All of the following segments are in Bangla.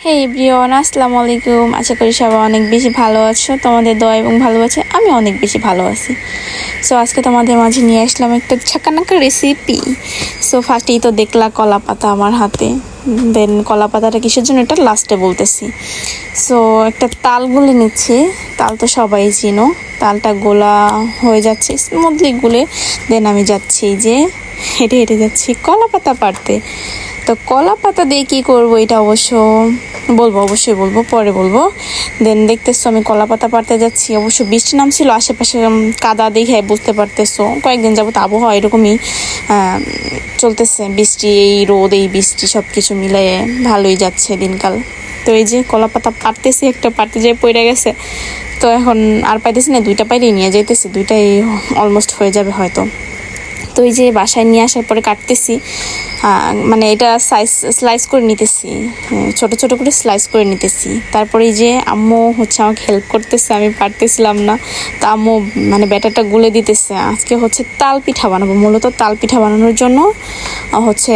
হে এভরিওয়ান, আসসালামু আলাইকুম। আশা করি সবাই অনেক বেশি ভালো আছো। তোমাদের দোয়া এবং ভালোবাসা আমি অনেক বেশি ভালো আছি। সো আজকে তোমাদের মাঝে নিয়ে আসলাম একটা ছাকানাকা রেসিপি। সো ফার্স্টেই তো দেখলা কলা পাতা আমার হাতে, দেন কলা পাতাটা কিসের জন্য এটা লাস্টে বলতেছি। সো একটা তাল গুলে নিচ্ছি। তাল তো সবাই চিনো। তালটা গোলা হয়ে যাচ্ছে স্মুথলি গুলে, দেন আমি যাচ্ছি যে হেঁটে হেঁটে যাচ্ছি কলা পাতা পাড়তে। তো কলা পাতা দিয়ে কী করবো এটা অবশ্যই বলবো, পরে বলবো। দেন দেখতেছো আমি কলা পাতা পাড়তে যাচ্ছি। অবশ্য বৃষ্টি নামছিল আশেপাশে, কাদা দেখে বুঝতে পারতেছো কয়েকদিন যাবত আবহাওয়া এরকমই চলতেছে। বৃষ্টি এই রোদ এই বৃষ্টি সব কিছু মিলিয়ে ভালোই যাচ্ছে দিনকাল। তো এই যে কলা পাতা পাড়তেছি, একটা পাড়তে যেয়ে পড়ে গেছে। তো এখন আর পাইতেছি না, দুইটা পাইলেই নিয়ে যাইতেছি, দুইটাই অলমোস্ট হয়ে যাবে হয়তো। তো এই যে বাসায় নিয়ে আসার পরে কাটতেছি, মানে এটা স্লাইস করে নিতেছি, ছোট ছোট করে স্লাইস করে নিতেছি। তারপরে এই যে আম্মু হচ্ছে আমাকে হেল্প করতেছে, আমি পারতেছিলাম না। তো আম্মু মানে ব্যাটারটা গুলে দিতেছে। আজকে হচ্ছে তাল পিঠা বানাবো, মূলত তাল পিঠা বানানোর জন্য হচ্ছে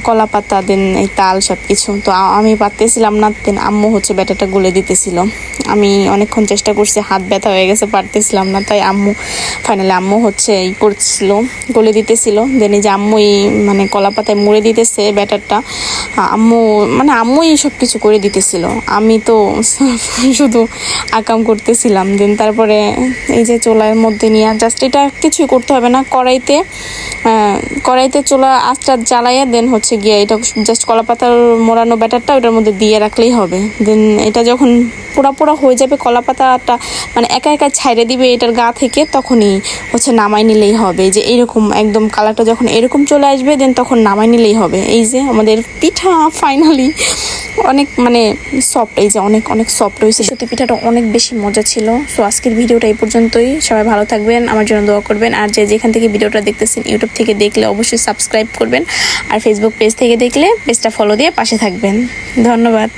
কলা পাতা দেন এই তাল সব কিছু। তো আমি পারতেছিলাম না, দেন আম্মু হচ্ছে ব্যাটারটা গুলে দিতেছিল। আমি অনেকক্ষণ চেষ্টা করছি, হাত ব্যথা হয়ে গেছে, পারতেছিলাম না। তাই ফাইনালি আম্মু হচ্ছে করছিল, গলে দিতেছিল। দেন এই যে আম্মুই মানে কলা পাতায় মুড়ে দিতেছে ব্যাটারটা। আম্মুই সব কিছু করে দিতেছিল, আমি তো শুধু আকাম করতেছিলাম। দেন তারপরে এই যে চুলার মধ্যে নিয়ে জাস্ট এটা কিছুই করতে হবে না, কড়াইতে চুলা আঁচটা জ্বালাইয়া দেন হচ্ছে গিয়ে এটা জাস্ট কলা পাতার মোড়ানো ব্যাটারটা ওটার মধ্যে দিয়ে রাখলেই হবে। দেন এটা যখন পোড়া হয়ে যাবে, কলা পাতাটা মানে একা একা ছাইড়ে দিবে এটার গা থেকে, তখনই হচ্ছে নামাই নিলেই হবে। যে এরকম একদম কালারটা যখন এরকম চলে আসবে দেন তখন নামাই নিলেই হবে। এই যে আমাদের পিঠা ফাইনালি অনেক মানে সফট, এই যে অনেক অনেক সফট হয়েছে। সত্যি পিঠাটা অনেক বেশি মজা ছিল। সো আজকের ভিডিওটা এই পর্যন্তই। সবাই ভালো থাকবেন, আমার জন্য দোয়া করবেন। আর যেখান থেকে ভিডিওটা দেখতেছেন, ইউটিউব থেকে দেখলে অবশ্যই সাবস্ক্রাইব করবেন, আর ফেসবুক পেজ থেকে দেখলে পেজটা ফলো দিয়ে পাশে থাকবেন। ধন্যবাদ।